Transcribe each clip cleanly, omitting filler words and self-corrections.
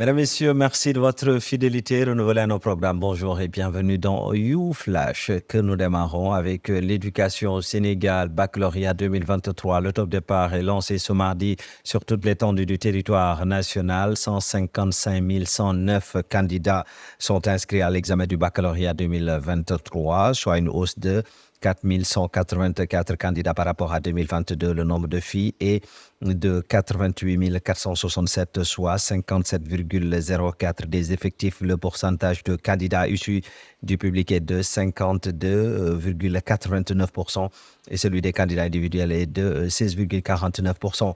Mesdames, Messieurs, merci de votre fidélité renouvelée à nos programmes. Bonjour et bienvenue dans You Flash que nous démarrons avec l'éducation au Sénégal, baccalauréat 2023. Le top départ est lancé ce mardi sur toute l'étendue du territoire national. 155 109 candidats sont inscrits à l'examen du baccalauréat 2023, soit une hausse de 4 184 candidats par rapport à 2022. Le nombre de filles est de 88 467, soit 57,04% des effectifs. Le pourcentage de candidats issus du public est de 52,89% et celui des candidats individuels est de 16,49%.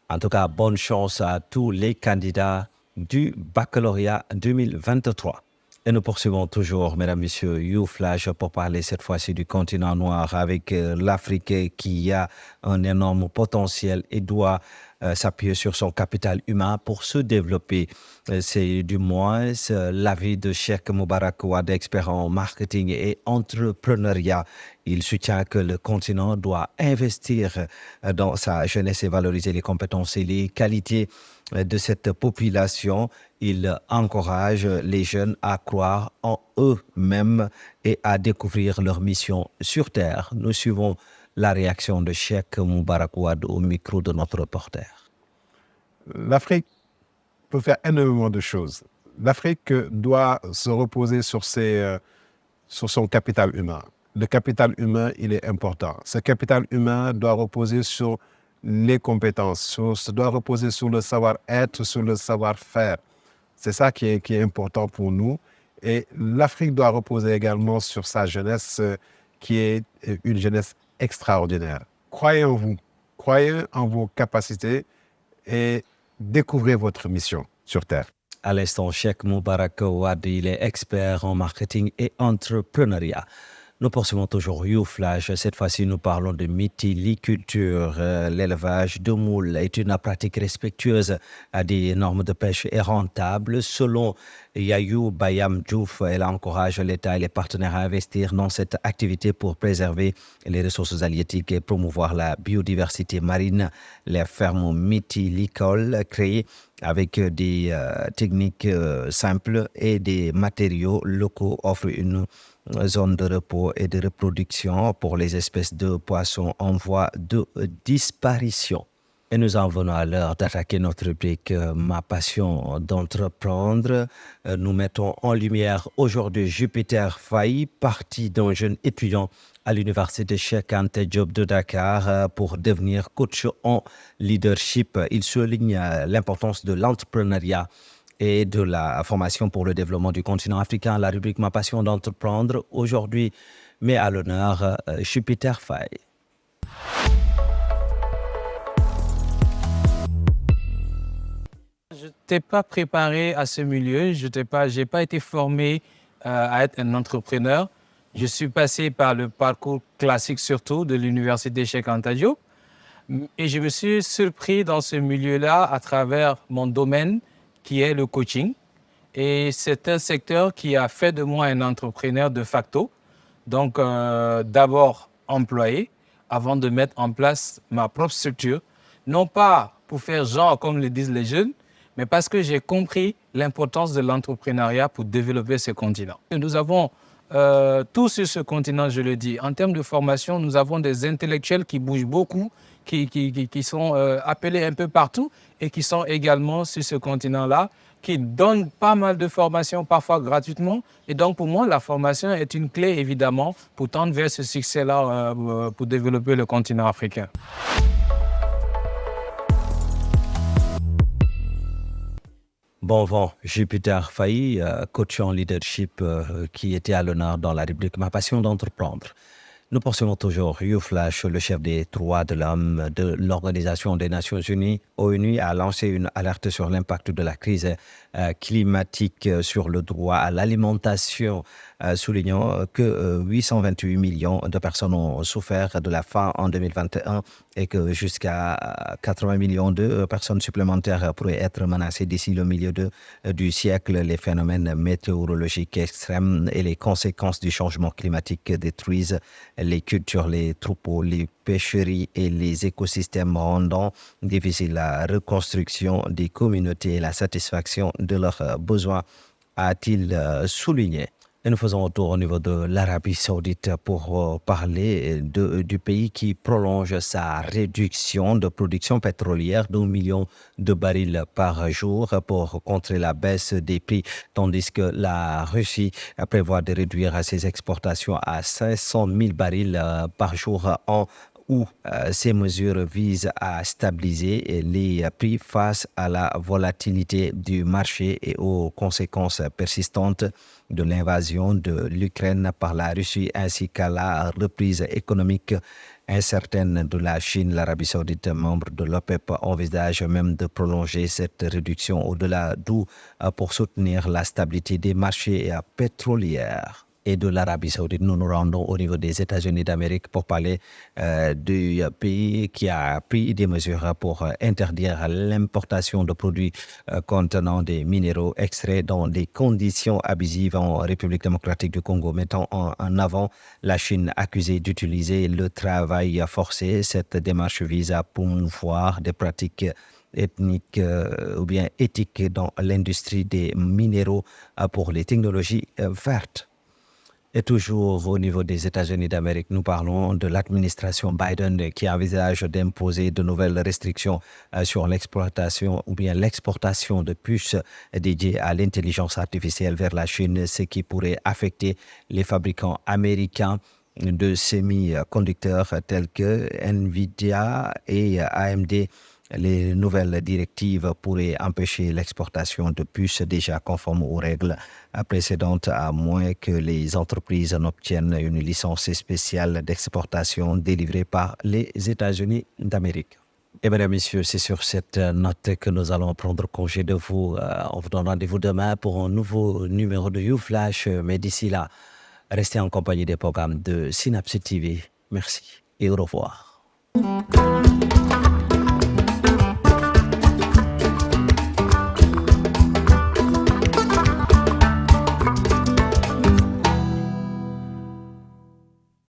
En tout cas, bonne chance à tous les candidats du baccalauréat 2023. Et nous poursuivons toujours, mesdames, messieurs, You Flash pour parler cette fois-ci du continent noir avec l'Afrique qui a un énorme potentiel et doit s'appuyer sur son capital humain pour se développer. C'est du moins l'avis de Cheikh Moubarak Wade, expert en marketing et entrepreneuriat. Il soutient que le continent doit investir dans sa jeunesse et valoriser les compétences et les qualités de cette population. Il encourage les jeunes à croire en eux-mêmes et à découvrir leur mission sur Terre. Nous suivons la réaction de Cheikh Moubarak Wade au micro de notre reporter. L'Afrique peut faire énormément de choses. L'Afrique doit se reposer sur son capital humain. Le capital humain, il est important. Ce capital humain doit reposer sur les compétences, doit reposer sur le savoir-être, sur le savoir-faire. C'est ça qui est important pour nous. Et l'Afrique doit reposer également sur sa jeunesse, qui est une jeunesse extraordinaire. Croyez en vous, croyez en vos capacités et découvrez votre mission sur Terre. À l'instant, Cheikh Moubarak Wade, il est expert en marketing et entrepreneuriat. Nous poursuivons toujours You Flash. Cette fois-ci, nous parlons de mytiliculture. L'élevage de moules est une pratique respectueuse des normes de pêche et rentable. Selon Yayou Bayam Diouf, elle encourage l'État et les partenaires à investir dans cette activité pour préserver les ressources halieutiques et promouvoir la biodiversité marine. Les fermes mytilicoles créées avec des techniques simples et des matériaux locaux offrent une zone de repos et de reproduction pour les espèces de poissons en voie de disparition. Et nous en venons à l'heure d'attaquer notre rubrique Ma passion d'entreprendre. Nous mettons en lumière aujourd'hui Jupiter Faye, parti d'un jeune étudiant à l'université Cheikh Anta Diop de Dakar pour devenir coach en leadership. Il souligne l'importance de l'entrepreneuriat et de la formation pour le développement du continent africain. La rubrique Ma passion d'entreprendre aujourd'hui met à l'honneur Jupiter Faye. Je n'étais pas préparé à ce milieu, je n'ai pas été formé à être un entrepreneur. Je suis passé par le parcours classique surtout de l'université Cheikh Anta Diop et je me suis surpris dans ce milieu-là à travers mon domaine qui est le coaching. Et c'est un secteur qui a fait de moi un entrepreneur de facto. Donc, d'abord employé avant de mettre en place ma propre structure. Non pas pour faire genre comme le disent les jeunes, mais parce que j'ai compris l'importance de l'entrepreneuriat pour développer ce continent. Nous avons tous sur ce continent, je le dis, en termes de formation, nous avons des intellectuels qui bougent beaucoup, qui sont appelés un peu partout et qui sont également sur ce continent-là, qui donnent pas mal de formations, parfois gratuitement. Et donc, pour moi, la formation est une clé, évidemment, pour tendre vers ce succès-là, pour développer le continent africain. Bon vent, Jupiter Faye, coach en leadership qui était à l'honneur dans la rubrique Ma passion d'entreprendre. Nous poursuivons toujours You Flash, le chef des droits de l'homme de l'Organisation des Nations Unies, ONU, a lancé une alerte sur l'impact de la crise climatique sur le droit à l'alimentation, soulignant que 828 millions de personnes ont souffert de la faim en 2021 et que jusqu'à 80 millions de personnes supplémentaires pourraient être menacées d'ici le milieu du siècle. Les phénomènes météorologiques extrêmes et les conséquences du changement climatique détruisent les cultures, les troupeaux, les pêcheries et les écosystèmes rendant difficile la reconstruction des communautés et la satisfaction de leurs besoins, a-t-il souligné. Et nous faisons un tour au niveau de l'Arabie Saoudite pour parler du pays qui prolonge sa réduction de production pétrolière d'1 million de barils par jour pour contrer la baisse des prix, tandis que la Russie prévoit de réduire ses exportations à 500 000 barils par jour en où ces mesures visent à stabiliser les prix face à la volatilité du marché et aux conséquences persistantes de l'invasion de l'Ukraine par la Russie ainsi qu'à la reprise économique incertaine de la Chine. L'Arabie Saoudite, membre de l'OPEP, envisage même de prolonger cette réduction au-delà d'août pour soutenir la stabilité des marchés pétroliers. Et de l'Arabie Saoudite, nous nous rendons au niveau des États-Unis d'Amérique pour parler du pays qui a pris des mesures pour interdire l'importation de produits contenant des minéraux extraits dans des conditions abusives en République démocratique du Congo, mettant en avant la Chine accusée d'utiliser le travail forcé. Cette démarche vise à promouvoir des pratiques ethniques ou bien éthiques dans l'industrie des minéraux pour les technologies vertes. Et toujours au niveau des États-Unis d'Amérique, nous parlons de l'administration Biden qui envisage d'imposer de nouvelles restrictions sur l'exploitation ou bien l'exportation de puces dédiées à l'intelligence artificielle vers la Chine, ce qui pourrait affecter les fabricants américains de semi-conducteurs tels que Nvidia et AMD. Les nouvelles directives pourraient empêcher l'exportation de puces déjà conformes aux règles précédentes, à moins que les entreprises n'obtiennent une licence spéciale d'exportation délivrée par les États-Unis d'Amérique. Et mesdames, messieurs, c'est sur cette note que nous allons prendre congé de vous. On vous donne rendez-vous demain pour un nouveau numéro de YouFlash. Mais d'ici là, restez en compagnie des programmes de Synapse TV. Merci et au revoir.